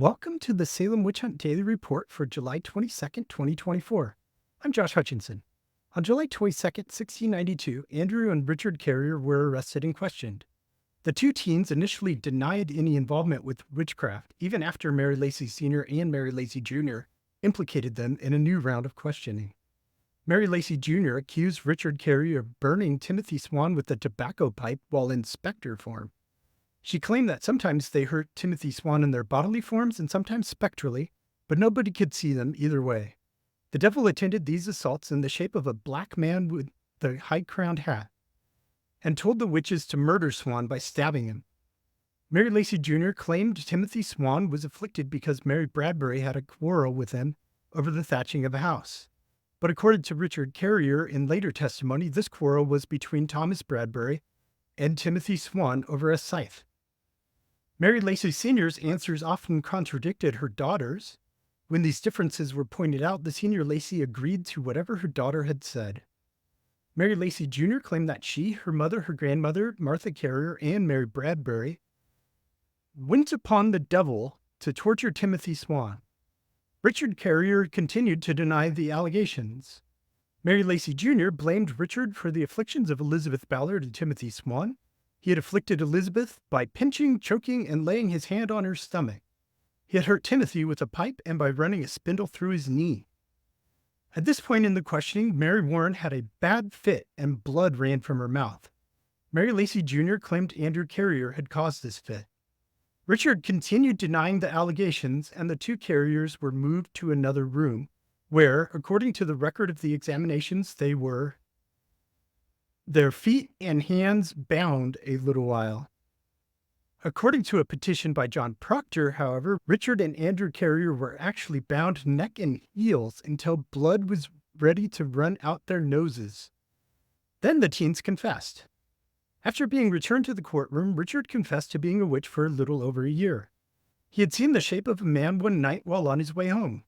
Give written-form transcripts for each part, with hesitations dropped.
Welcome to the Salem Witch Hunt Daily Report for July 22nd, 2024. I'm Josh Hutchinson. On July 22nd, 1692, Andrew and Richard Carrier were arrested and questioned. The two teens initially denied any involvement with witchcraft, even after Mary Lacey Sr. and Mary Lacey Jr. implicated them in a new round of questioning. Mary Lacey Jr. accused Richard Carrier of burning Timothy Swan with a tobacco pipe while in specter form. She claimed that sometimes they hurt Timothy Swan in their bodily forms and sometimes spectrally, but nobody could see them either way. The devil attended these assaults in the shape of a black man with a high-crowned hat, and told the witches to murder Swan by stabbing him. Mary Lacey Jr. claimed Timothy Swan was afflicted because Mary Bradbury had a quarrel with him over the thatching of a house. But according to Richard Carrier in later testimony, this quarrel was between Thomas Bradbury and Timothy Swan over a scythe. Mary Lacey Sr.'s answers often contradicted her daughter's. When these differences were pointed out, the senior Lacey agreed to whatever her daughter had said. Mary Lacey Jr. claimed that she, her mother, her grandmother, Martha Carrier, and Mary Bradbury went upon the devil to torture Timothy Swan. Richard Carrier continued to deny the allegations. Mary Lacey Jr. blamed Richard for the afflictions of Elizabeth Ballard and Timothy Swan. He had afflicted Elizabeth by pinching, choking, and laying his hand on her stomach. He had hurt Timothy with a pipe and by running a spindle through his knee. At this point in the questioning, Mary Warren had a bad fit and blood ran from her mouth. Mary Lacey Jr. claimed Andrew Carrier had caused this fit. Richard continued denying the allegations, and the two Carriers were moved to another room, where, according to the record of the examinations, they were their feet and hands bound a little while. According to a petition by John Proctor, however, Richard and Andrew Carrier were actually bound neck and heels until blood was ready to run out their noses. Then the teens confessed. After being returned to the courtroom, Richard confessed to being a witch for a little over a year. He had seen the shape of a man one night while on his way home.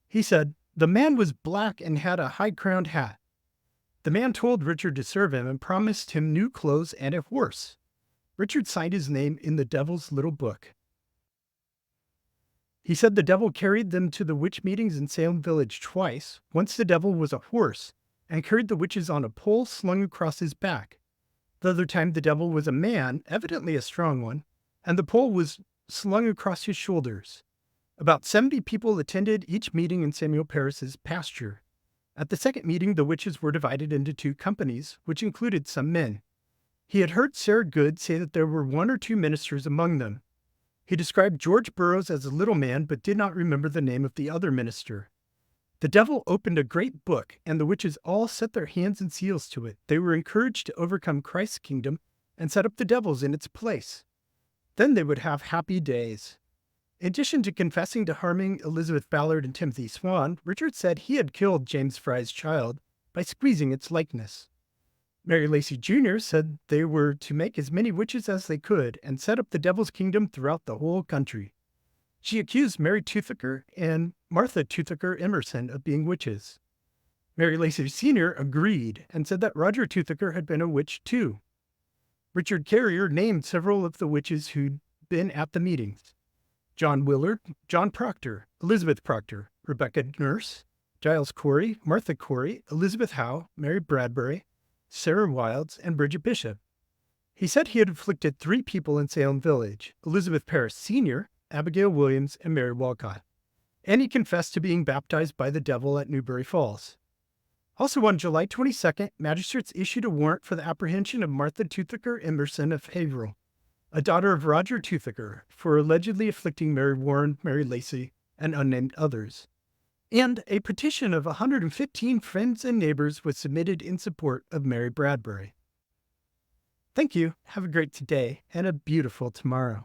He said, "The man was black and had a high-crowned hat." The man told Richard to serve him and promised him new clothes and a horse. Richard signed his name in the devil's little book. He said the devil carried them to the witch meetings in Salem village twice. Once the devil was a horse and carried the witches on a pole slung across his back. The other time the devil was a man, evidently a strong one, and the pole was slung across his shoulders. About 70 people attended each meeting in Samuel Parris's pasture. At the second meeting, the witches were divided into two companies, which included some men. He had heard Sarah Good say that there were one or two ministers among them. He described George Burroughs as a little man, but did not remember the name of the other minister. The devil opened a great book, and the witches all set their hands and seals to it. They were encouraged to overcome Christ's kingdom and set up the devil's in its place. Then they would have happy days. In addition to confessing to harming Elizabeth Ballard and Timothy Swan, Richard said he had killed James Fry's child by squeezing its likeness. Mary Lacey Jr. said they were to make as many witches as they could and set up the devil's kingdom throughout the whole country. She accused Mary Toothaker and Martha Emerson of being witches. Mary Lacey Sr. agreed and said that Roger Toothaker had been a witch too. Richard Carrier named several of the witches who'd been at the meetings: John Willard, John Proctor, Elizabeth Proctor, Rebecca Nurse, Giles Corey, Martha Corey, Elizabeth Howe, Mary Bradbury, Sarah Wilds, and Bridget Bishop. He said he had afflicted 3 people in Salem Village: Elizabeth Parris Sr., Abigail Williams, and Mary Walcott. And he confessed to being baptized by the devil at Newberry Falls. Also on July 22nd, Magistrates issued a warrant for the apprehension of Martha Emerson of Haverhill, a daughter of Roger Toothaker, for allegedly afflicting Mary Warren, Mary Lacey, and unnamed others. And a petition of 115 friends and neighbors was submitted in support of Mary Bradbury. Thank you. Have a great today and a beautiful tomorrow.